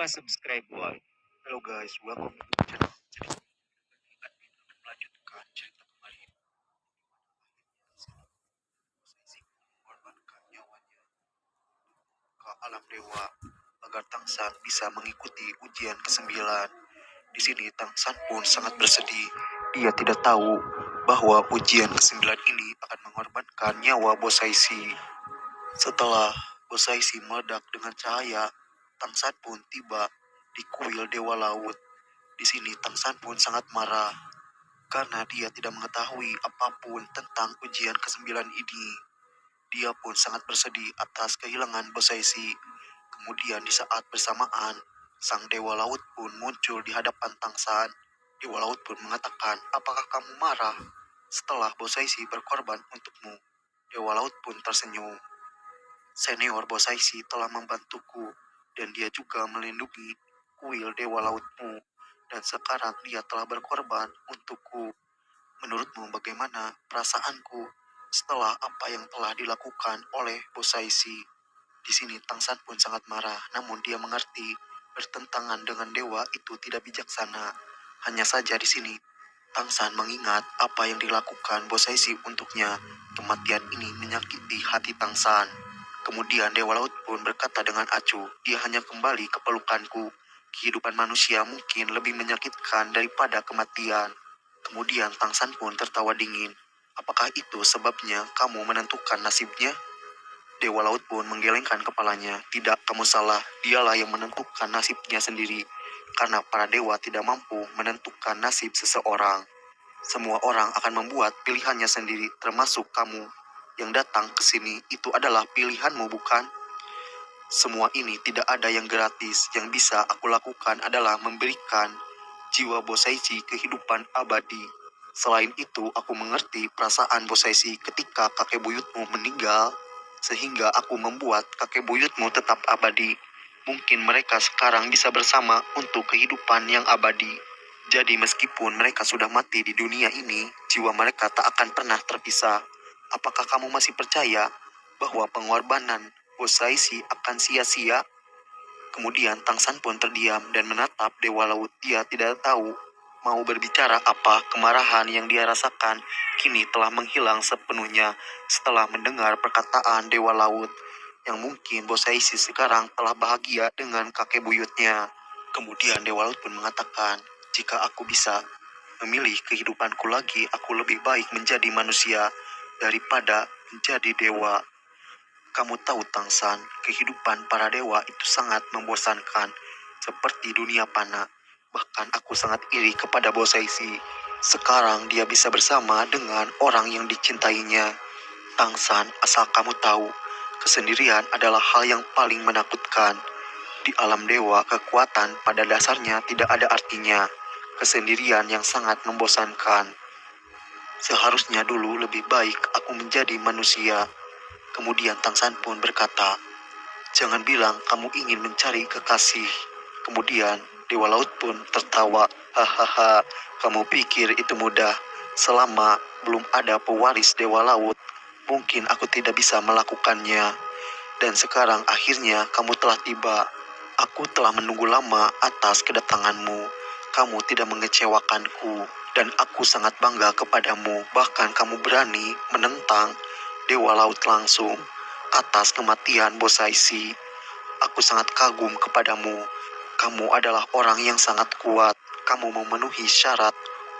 lupa subscribe boy. Halo guys, welcome to channel. Jadi kali ini admin akan melanjutkan cerita kemarin. Sisi mengorbankan nyawanya ke alam dewa agar Tangsan bisa mengikuti ujian ke-9. Di sini Tangsan pun sangat bersedih. Dia tidak tahu bahwa ujian ke-9 ini akan mengorbankan nyawa Bosaisi. Setelah Bosaisi meledak dengan cahaya, Tangsan pun tiba di kuil Dewa Laut. Di sini Tangsan pun sangat marah karena dia tidak mengetahui apapun tentang ujian ke-9 ini. Dia pun sangat bersedih atas kehilangan Bosaisi. Kemudian di saat bersamaan, sang Dewa Laut pun muncul di hadapan Tangsan. Dewa Laut pun mengatakan, "Apakah kamu marah setelah Bosaisi berkorban untukmu?" Dewa Laut pun tersenyum. "Senior Bosaisi telah membantuku dan dia juga melindungi kuil Dewa Lautmu. Dan sekarang dia telah berkorban untukku. Menurutmu bagaimana perasaanku setelah apa yang telah dilakukan oleh Bosaisi?" Di sini Tangsan pun sangat marah, namun dia mengerti bertentangan dengan dewa itu tidak bijaksana. Hanya saja di sini Tangsan mengingat apa yang dilakukan Bosaisi untuknya. Kematian ini menyakiti hati Tangsan. Kemudian Dewa Laut pun berkata dengan acuh, "Dia hanya kembali ke pelukanku. Kehidupan manusia mungkin lebih menyakitkan daripada kematian." Kemudian Tangsan pun tertawa dingin. "Apakah itu sebabnya kamu menentukan nasibnya?" Dewa Laut pun menggelengkan kepalanya. "Tidak, kamu salah. Dialah yang menentukan nasibnya sendiri. Karena para dewa tidak mampu menentukan nasib seseorang. Semua orang akan membuat pilihannya sendiri, termasuk kamu. Yang datang ke sini itu adalah pilihanmu, bukan? Semua ini tidak ada yang gratis. Yang bisa aku lakukan adalah memberikan jiwa Bosaisi kehidupan abadi. Selain itu, aku mengerti perasaan Bosaisi ketika kakek buyutmu meninggal, sehingga aku membuat kakek buyutmu tetap abadi. Mungkin mereka sekarang bisa bersama untuk kehidupan yang abadi. Jadi meskipun mereka sudah mati di dunia ini, jiwa mereka tak akan pernah terpisah. Apakah kamu masih percaya bahwa pengorbanan Bosaisi akan sia-sia?" Kemudian Tangsan pun terdiam dan menatap Dewa Laut. Dia tidak tahu mau berbicara apa. Kemarahan yang dia rasakan kini telah menghilang sepenuhnya setelah mendengar perkataan Dewa Laut, yang mungkin Bosaisi sekarang telah bahagia dengan kakek buyutnya. Kemudian Dewa Laut pun mengatakan, "Jika aku bisa memilih kehidupanku lagi, aku lebih baik menjadi manusia daripada menjadi dewa." Kamu tahu Tangsan, kehidupan para dewa itu sangat membosankan, seperti dunia panah. Bahkan aku sangat iri kepada Bosaisi. Sekarang dia bisa bersama dengan orang yang dicintainya. Tangsan, asal kamu tahu, kesendirian adalah hal yang paling menakutkan. Di alam dewa, kekuatan pada dasarnya tidak ada artinya. Kesendirian yang sangat membosankan. Seharusnya dulu lebih baik aku menjadi manusia. Kemudian Tangsan pun berkata, "Jangan bilang kamu ingin mencari kekasih." Kemudian Dewa Laut pun tertawa. "Hahaha, kamu pikir itu mudah? Selama belum ada pewaris Dewa Laut, mungkin aku tidak bisa melakukannya. Dan sekarang akhirnya kamu telah tiba. Aku telah menunggu lama atas kedatanganmu. Kamu tidak mengecewakanku, dan aku sangat bangga kepadamu. Bahkan kamu berani menentang Dewa Laut langsung atas kematian Bosaisi. Aku sangat kagum kepadamu. Kamu adalah orang yang sangat kuat. Kamu memenuhi syarat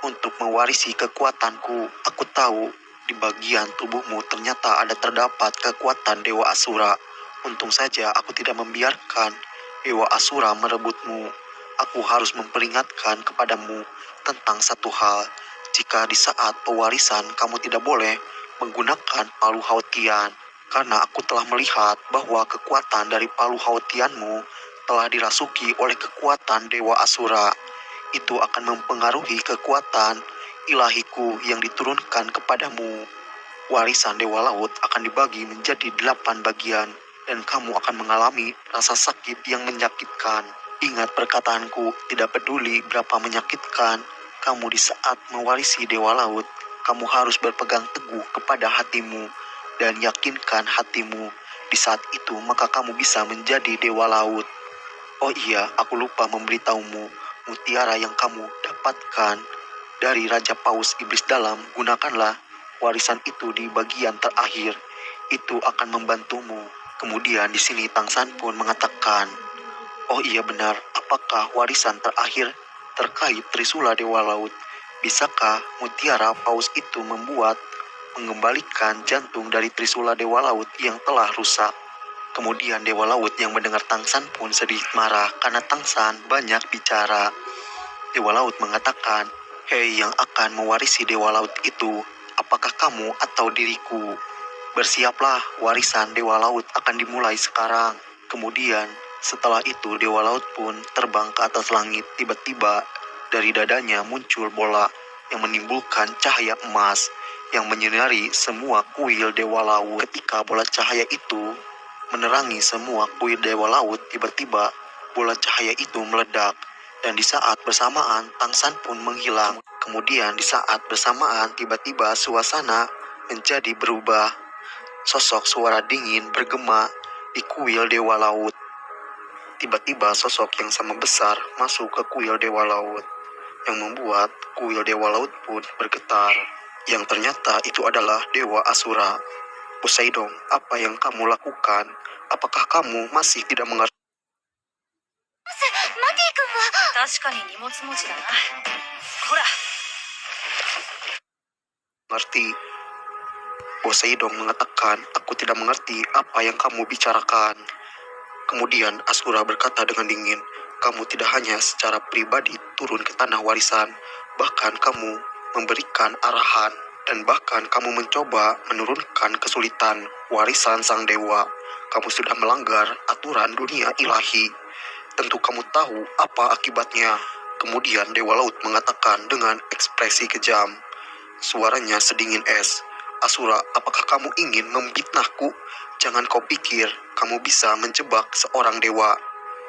untuk mewarisi kekuatanku. Aku tahu di bagian tubuhmu ternyata terdapat kekuatan Dewa Asura. Untung saja aku tidak membiarkan Dewa Asura merebutmu. Aku harus memperingatkan kepadamu tentang satu hal. Jika di saat pewarisan kamu tidak boleh menggunakan palu Hautian, karena aku telah melihat bahwa kekuatan dari palu Hautianmu telah dirasuki oleh kekuatan Dewa Asura. Itu akan mempengaruhi kekuatan ilahiku yang diturunkan kepadamu. Warisan Dewa Laut akan dibagi menjadi 8 bagian, dan kamu akan mengalami rasa sakit yang menyakitkan. Ingat perkataanku, tidak peduli berapa menyakitkan kamu di saat mewarisi Dewa Laut, kamu harus berpegang teguh kepada hatimu dan yakinkan hatimu. Di saat itu maka kamu bisa menjadi Dewa Laut." Oh iya, aku lupa memberitahumu, mutiara yang kamu dapatkan dari Raja Paus Iblis Dalam, gunakanlah warisan itu di bagian terakhir. Itu akan membantumu. Kemudian di sini Tang San pun mengatakan, oh iya benar, apakah warisan terakhir terkait Trisula Dewa Laut? Bisakah mutiara paus itu mengembalikan jantung dari Trisula Dewa Laut yang telah rusak? Kemudian Dewa Laut yang mendengar Tang San pun sedikit marah karena Tang San banyak bicara. Dewa Laut mengatakan, hei yang akan mewarisi Dewa Laut itu, apakah kamu atau diriku? Bersiaplah, warisan Dewa Laut akan dimulai sekarang. Kemudian, setelah itu Dewa Laut pun terbang ke atas langit. Tiba-tiba, dari dadanya muncul bola yang menimbulkan cahaya emas yang menyinari semua kuil Dewa Laut. Ketika bola cahaya itu menerangi semua kuil Dewa Laut, tiba-tiba bola cahaya itu meledak. Dan di saat bersamaan, Tang San pun menghilang. Kemudian di saat bersamaan, tiba-tiba suasana menjadi berubah. Sosok suara dingin bergema di kuil Dewa Laut. Tiba-tiba sosok yang sama besar masuk ke kuil Dewa Laut, yang membuat kuil Dewa Laut pun bergetar. Yang ternyata itu adalah Dewa Asura. Poseidon, apa yang kamu lakukan? Apakah kamu masih tidak mengerti? マティ君は確かに荷物持ちだな。ほら。Poseidon mengatakan, aku tidak mengerti apa yang kamu bicarakan. Kemudian Asura berkata dengan dingin, kamu tidak hanya secara pribadi turun ke tanah warisan, bahkan kamu memberikan arahan, dan bahkan kamu mencoba menurunkan kesulitan warisan sang dewa. Kamu sudah melanggar aturan dunia ilahi. Tentu kamu tahu apa akibatnya. Kemudian Dewa Laut mengatakan dengan ekspresi kejam. Suaranya sedingin es. Asura, apakah kamu ingin memfitnahku? Jangan kau pikir kamu bisa menjebak seorang dewa.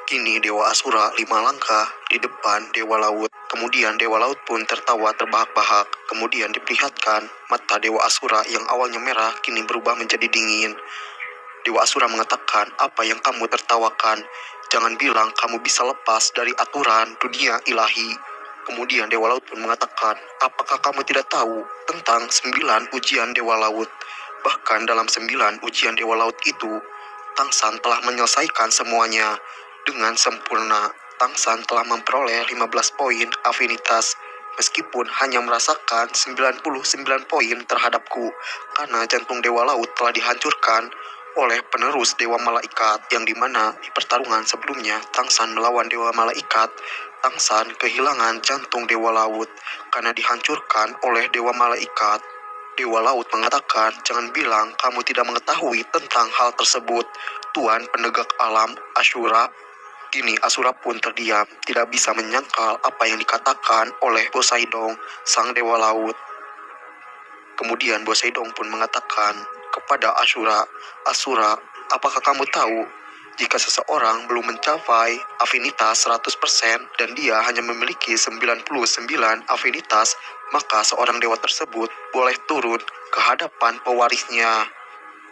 Kini Dewa Asura 5 langkah di depan Dewa Laut. Kemudian Dewa Laut pun tertawa terbahak-bahak. Kemudian diperlihatkan mata Dewa Asura yang awalnya merah kini berubah menjadi dingin. Dewa Asura mengatakan, apa yang kamu tertawakan? Jangan bilang kamu bisa lepas dari aturan dunia ilahi. Kemudian Dewa Laut pun mengatakan, apakah kamu tidak tahu tentang 9 ujian Dewa Laut? Bahkan dalam 9 ujian Dewa Laut itu, Tang San telah menyelesaikan semuanya dengan sempurna. Tang San telah memperoleh 15 poin afinitas, meskipun hanya merasakan 99 poin terhadapku, karena jantung Dewa Laut telah dihancurkan oleh penerus Dewa Malaikat, yang dimana di pertarungan sebelumnya Tang San melawan Dewa Malaikat, Tang San kehilangan jantung Dewa Laut karena dihancurkan oleh Dewa Malaikat. Dewa Laut mengatakan, jangan bilang kamu tidak mengetahui tentang hal tersebut, Tuan penegak alam Asura. Kini Asura pun terdiam, tidak bisa menyangkal apa yang dikatakan oleh Poseidon, sang Dewa Laut. Kemudian Poseidon pun mengatakan kepada Asura, Asura, apakah kamu tahu jika seseorang belum mencapai afinitas 100% dan dia hanya memiliki 99 afinitas, maka seorang dewa tersebut boleh turun ke hadapan pewarisnya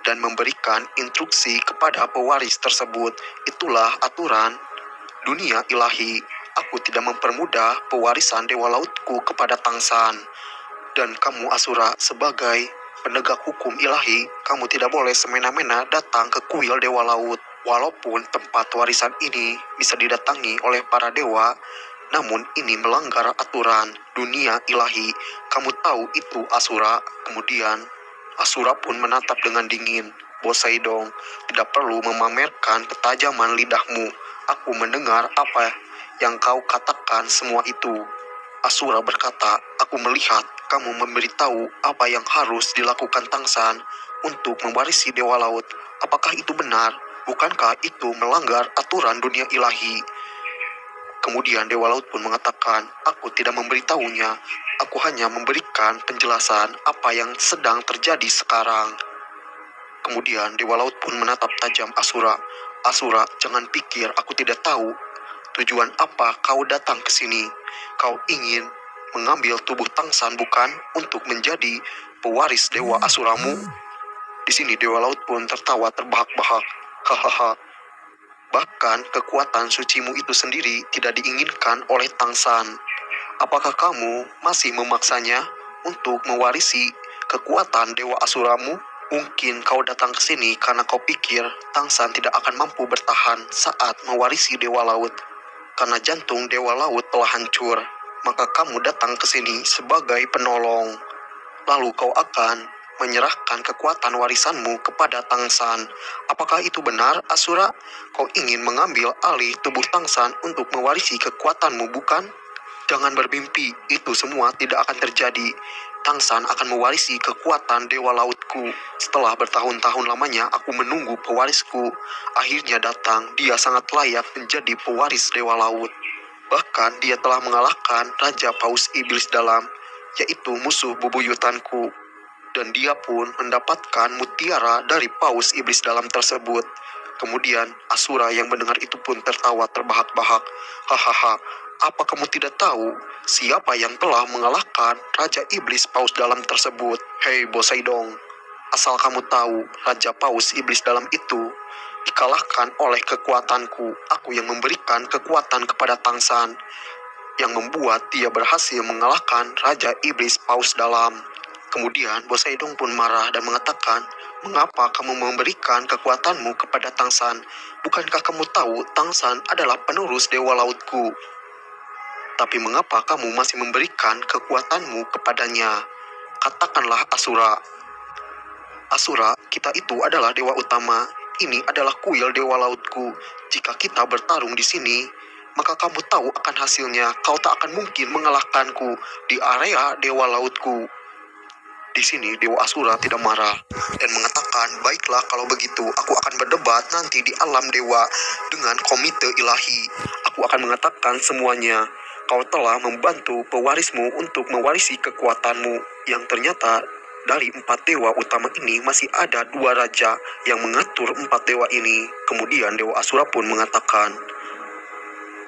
dan memberikan instruksi kepada pewaris tersebut. Itulah aturan dunia ilahi. Aku tidak mempermudah pewarisan Dewa Lautku kepada Tang San. Dan kamu Asura sebagai penegak hukum ilahi, kamu tidak boleh semena-mena datang ke kuil Dewa Laut. Walaupun tempat warisan ini bisa didatangi oleh para dewa, namun ini melanggar aturan dunia ilahi. Kamu tahu itu Asura. Kemudian Asura pun menatap dengan dingin. Poseidon, tidak perlu memamerkan ketajaman lidahmu. Aku mendengar apa yang kau katakan semua itu. Asura berkata, aku melihat kamu memberitahu apa yang harus dilakukan Tang San untuk mewarisi Dewa Laut. Apakah itu benar? Bukankah itu melanggar aturan dunia ilahi? Kemudian Dewa Laut pun mengatakan, aku tidak memberitahunya. Aku hanya memberikan penjelasan apa yang sedang terjadi sekarang. Kemudian Dewa Laut pun menatap tajam Asura. Asura, jangan pikir aku tidak tahu tujuan apa kau datang ke sini. Kau ingin mengambil tubuh Tang San bukan untuk menjadi pewaris Dewa Asuramu? Di sini Dewa Laut pun tertawa terbahak-bahak. Hahaha. Bahkan kekuatan sucimu itu sendiri tidak diinginkan oleh Tangsan. Apakah kamu masih memaksanya untuk mewarisi kekuatan Dewa Asuramu? Mungkin kau datang ke sini karena kau pikir Tangsan tidak akan mampu bertahan saat mewarisi Dewa Laut. Karena jantung Dewa Laut telah hancur, maka kamu datang ke sini sebagai penolong. Lalu kau akan menyerahkan kekuatan warisanmu kepada Tangsan. Apakah itu benar, Asura? Kau ingin mengambil alih tubuh Tangsan untuk mewarisi kekuatanmu, bukan? Jangan bermimpi, itu semua tidak akan terjadi. Tangsan akan mewarisi kekuatan Dewa Lautku. Setelah bertahun-tahun lamanya aku menunggu pewarisku. Akhirnya datang, dia sangat layak menjadi pewaris Dewa Laut. Bahkan dia telah mengalahkan Raja Paus Iblis Dalam, yaitu musuh bebuyutanku. Dan dia pun mendapatkan mutiara dari Paus Iblis Dalam tersebut. Kemudian Asura yang mendengar itu pun tertawa terbahak-bahak. Hahaha, apa kamu tidak tahu siapa yang telah mengalahkan Raja Iblis Paus Dalam tersebut? Hei Poseidon, asal kamu tahu, Raja Paus Iblis Dalam itu dikalahkan oleh kekuatanku. Aku yang memberikan kekuatan kepada Tangsan, yang membuat dia berhasil mengalahkan Raja Iblis Paus Dalam. Kemudian Poseidon pun marah dan mengatakan, "Mengapa kamu memberikan kekuatanmu kepada Tangsan? Bukankah kamu tahu Tangsan adalah penerus Dewa Lautku? Tapi mengapa kamu masih memberikan kekuatanmu kepadanya? Katakanlah Asura." "Asura, kita itu adalah dewa utama. Ini adalah kuil Dewa Lautku. Jika kita bertarung di sini, maka kamu tahu akan hasilnya. Kau tak akan mungkin mengalahkanku di area Dewa Lautku." Di sini Dewa Asura tidak marah dan mengatakan, "Baiklah kalau begitu, aku akan berdebat nanti di alam dewa dengan komite ilahi. Aku akan mengatakan semuanya. Kau telah membantu pewarismu untuk mewarisi kekuatanmu, yang ternyata dari 4 dewa utama ini masih ada 2 raja yang mengatur 4 dewa ini." Kemudian Dewa Asura pun mengatakan,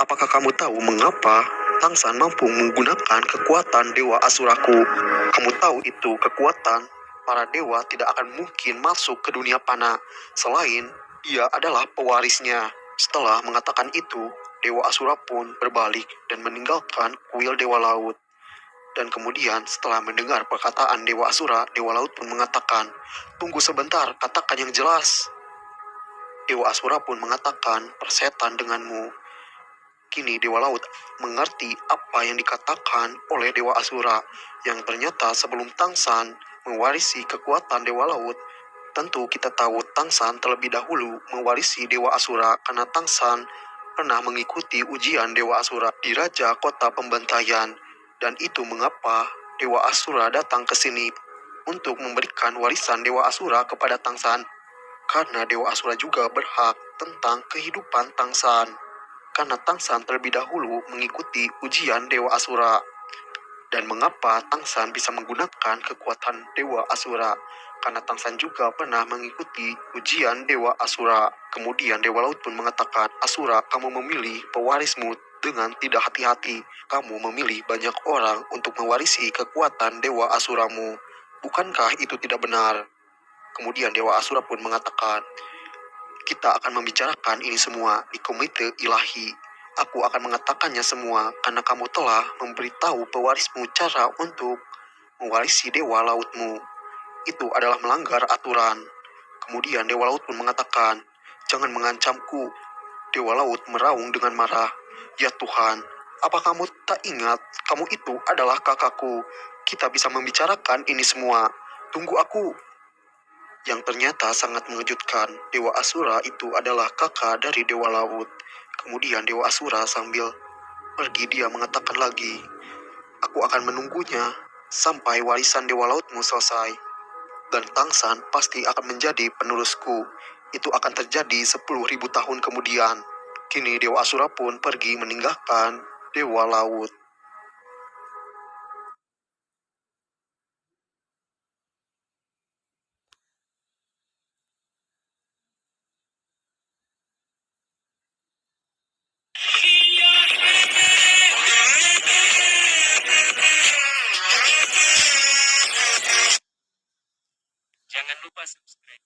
"Apakah kamu tahu mengapa Tangsan mampu menggunakan kekuatan Dewa Asuraku? Kamu tahu itu kekuatan para dewa tidak akan mungkin masuk ke dunia panah selain dia adalah pewarisnya." Setelah mengatakan itu, Dewa Asura pun berbalik dan meninggalkan kuil Dewa Laut. Dan kemudian setelah mendengar perkataan Dewa Asura, Dewa Laut pun mengatakan, "Tunggu sebentar, katakan yang jelas." Dewa Asura pun mengatakan, "Persetan denganmu." Kini Dewa Laut mengerti apa yang dikatakan oleh Dewa Asura, yang ternyata sebelum Tangsan mewarisi kekuatan Dewa Laut, tentu kita tahu Tangsan terlebih dahulu mewarisi Dewa Asura karena Tangsan pernah mengikuti ujian Dewa Asura di Raja Kota Pembantaian. Dan itu mengapa Dewa Asura datang ke sini untuk memberikan warisan Dewa Asura kepada Tangsan. Karena Dewa Asura juga berhak tentang kehidupan Tangsan. Karena Tangsan terlebih dahulu mengikuti ujian Dewa Asura. Dan mengapa Tangsan bisa menggunakan kekuatan Dewa Asura? Karena Tangsan juga pernah mengikuti ujian Dewa Asura. Kemudian Dewa Laut pun mengatakan, "Asura, kamu memilih pewarismu dengan tidak hati-hati. Kamu memilih banyak orang untuk mewarisi kekuatan Dewa Asuramu. Bukankah itu tidak benar?" Kemudian Dewa Asura pun mengatakan, "Kita akan membicarakan ini semua di komite ilahi. Aku akan mengatakannya semua karena kamu telah memberitahu pewarismu cara untuk mewarisi Dewa Lautmu. Itu adalah melanggar aturan." Kemudian Dewa Laut pun mengatakan, "Jangan mengancamku." Dewa Laut meraung dengan marah, "Ya Tuhan, apa kamu tak ingat kamu itu adalah kakakku? Kita bisa membicarakan ini semua. Tunggu aku." Yang ternyata sangat mengejutkan, Dewa Asura itu adalah kakak dari Dewa Laut. Kemudian Dewa Asura sambil pergi dia mengatakan lagi, "Aku akan menunggunya sampai warisan Dewa Lautmu selesai. Dan Tangsan pasti akan menjadi penerusku. Itu akan terjadi 10.000 tahun kemudian." Kini Dewa Asura pun pergi meninggalkan Dewa Laut. Jangan lupa subscribe.